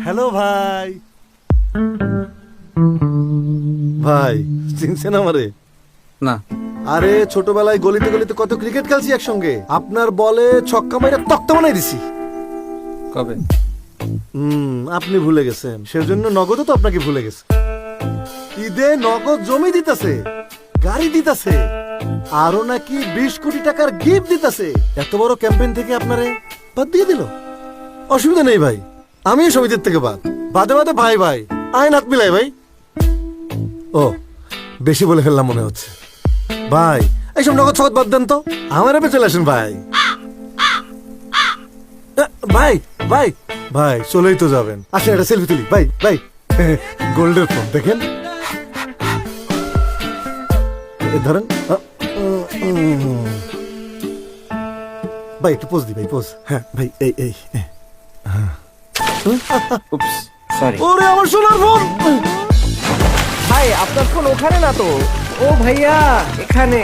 Hello ভাই। ভাই চিনছেন আমারে? না। আরে ছোটবেলায় গলিতে গলিতে কত ক্রিকেট খেলছি একসঙ্গে। আপনার বলে ছক্কা মাইরা তক্তা বানাই দিছি। কবে? আপনি ভুলে গেছেন, সেজন্য নগদও তো আপনাকে ভুলে গেছে। ঈদে নগদ জমি দিতেছে, গাড়ি দিতেছে, আরো নাকি 20 কোটি টাকার গিফট দিতেছে। এত বড় ক্যাম্পেইন থেকে আপনারে বাদ দিয়ে দিল। অসুবিধা নেই ভাই, আমি সমিতির থেকে বাদে বাদে ভাই ভাই আইন হাত মিলাই ভাই। ও বেশি বলে ফেললাম মনে হচ্ছে। ভাই এইসব নগদ সগদ বাদ দেন তো, আমার এবার চলে আসেন ভাই। ভাই ভাই ভাই চলেই তো যাবেন, আসেন একটা সেলফি তুলি। ভাই ভাই গোল্ডের ফোন দেখেন, ধরেন। ভাই একটু পোজ দি ভাই, পোজ। হ্যাঁ ভাই এই এই। উপস, সরি। ওরে আমার সোনার ফোন। ভাই আপনার ফোন ওখানে না তো। ও ভাইয়া এখানে।